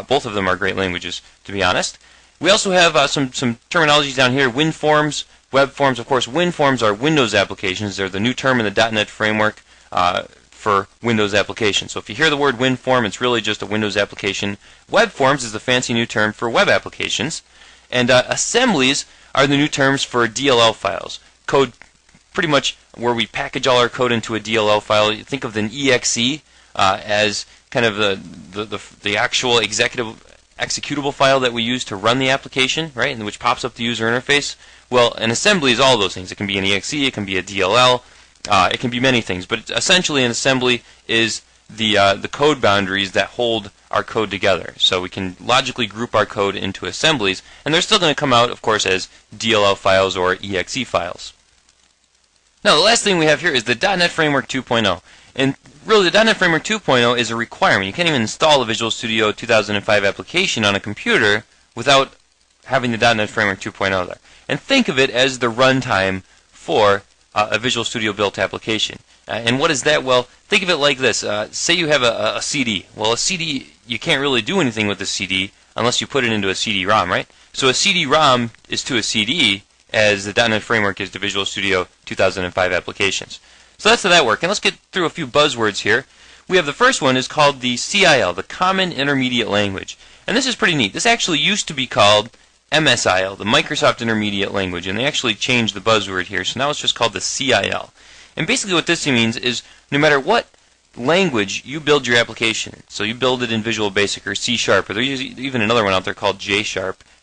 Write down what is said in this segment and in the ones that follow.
Both of them are great languages, to be honest. We also have some terminologies down here. WinForms, web forms. Of course, WinForms are Windows applications. They're the new term in the .NET framework for Windows applications. So if you hear the word WinForm, it's really just a Windows application. Web forms is the fancy new term for web applications. And assemblies are the new terms for DLL files. Code, pretty much where we package all our code into a DLL file. You think of an exe as kind of the actual executable file that we use to run the application, right, and which pops up the user interface. Well, an assembly is all those things. It can be an exe, it can be a DLL, it can be many things. But essentially, an assembly is the code boundaries that hold our code together. So we can logically group our code into assemblies, and they're still going to come out, of course, as DLL files or exe files. Now, the last thing we have here is the .NET Framework 2.0. And really, the .NET Framework 2.0 is a requirement. You can't even install a Visual Studio 2005 application on a computer without having the .NET Framework 2.0 there. And think of it as the runtime for a Visual Studio built application. And what is that? Well, think of it like this. Say you have a CD. Well, a CD, you can't really do anything with a CD unless you put it into a CD-ROM, right? So a CD-ROM is to a CD as the .NET Framework is to Visual Studio 2005 applications. So that's how that works. And let's get through a few buzzwords here. We have the first one is called the CIL, the Common Intermediate Language. And this is pretty neat. This actually used to be called MSIL, the Microsoft Intermediate Language, and they actually changed the buzzword here, so now it's just called the CIL. And basically what this means is no matter what language you build your application in, so you build it in Visual Basic or C#, or there's even another one out there called J#,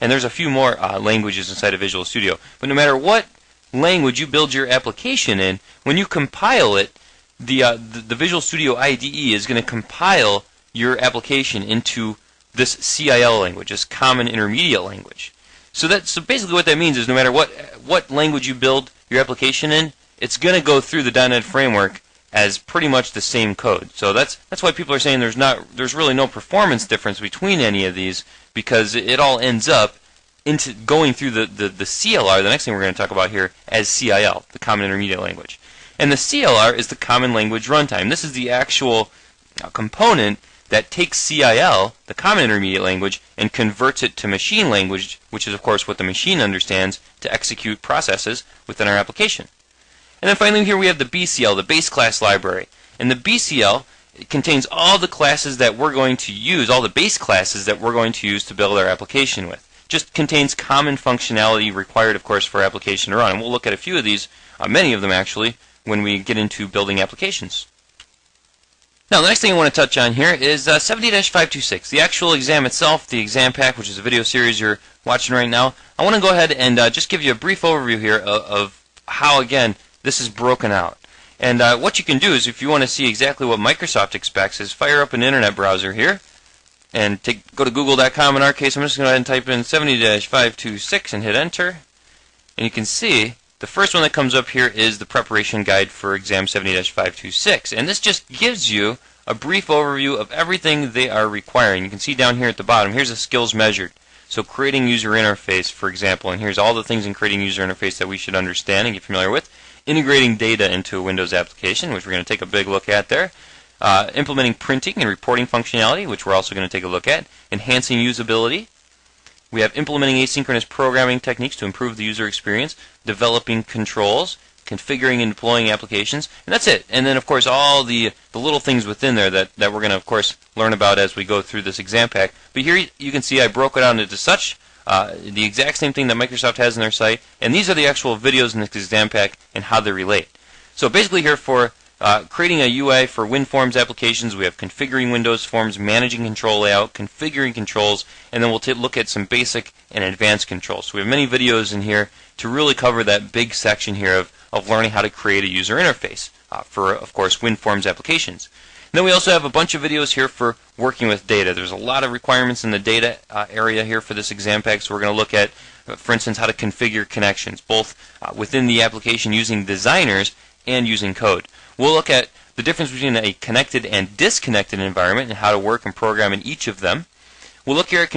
and there's a few more languages inside of Visual Studio, but no matter what language you build your application in, when you compile it, the Visual Studio IDE is going to compile your application into this CIL language, this Common Intermediate Language. So basically what that means is no matter what language you build your application in, it's going to go through the .NET framework as pretty much the same code. So that's why people are saying there's really no performance difference between any of these, because it all ends up into going through the CLR, the next thing we're going to talk about here, as CIL, the Common Intermediate Language. And the CLR is the Common Language Runtime. This is the actual component that takes CIL, the Common Intermediate Language, and converts it to machine language, which is, of course, what the machine understands to execute processes within our application. And then finally here we have the BCL, the Base Class Library. And the BCL contains all the classes that we're going to use, all the base classes that we're going to use to build our application with. Just contains common functionality required, of course, for our application to run. And we'll look at a few of these, many of them actually, when we get into building applications. Now, the next thing I want to touch on here is 70-526, the actual exam itself, the exam pack, which is a video series you're watching right now. I want to go ahead and just give you a brief overview here of how, again, this is broken out. And what you can do is, if you want to see exactly what Microsoft expects, is fire up an internet browser here and go to google.com. In our case, I'm just going to go ahead and type in 70-526 and hit enter. And you can see the first one that comes up here is the preparation guide for exam 70-526. And this just gives you a brief overview of everything they are requiring. You can see down here at the bottom, here's the skills measured. So creating user interface, for example, and here's all the things in creating user interface that we should understand and get familiar with. Integrating data into a Windows application, which we're going to take a big look at there. Implementing printing and reporting functionality, which we're also going to take a look at. Enhancing usability. We have implementing asynchronous programming techniques to improve the user experience. Developing controls. Configuring and deploying applications. And that's it. And then, of course, all the little things within there that we're going to, of course, learn about as we go through this exam pack. But here you can see I broke it out into such the exact same thing that Microsoft has on their site, and these are the actual videos in this exam pack and how they relate. So basically here for creating a UI for WinForms applications, we have configuring Windows Forms, managing control layout, configuring controls, and then we'll look at some basic and advanced controls. So we have many videos in here to really cover that big section here of learning how to create a user interface for, of course, WinForms applications. And then we also have a bunch of videos here for working with data. There's a lot of requirements in the data area here for this exam pack, so we're going to look at, for instance, how to configure connections, both within the application using designers and using code. We'll look at the difference between a connected and disconnected environment and how to work and program in each of them. We'll look here at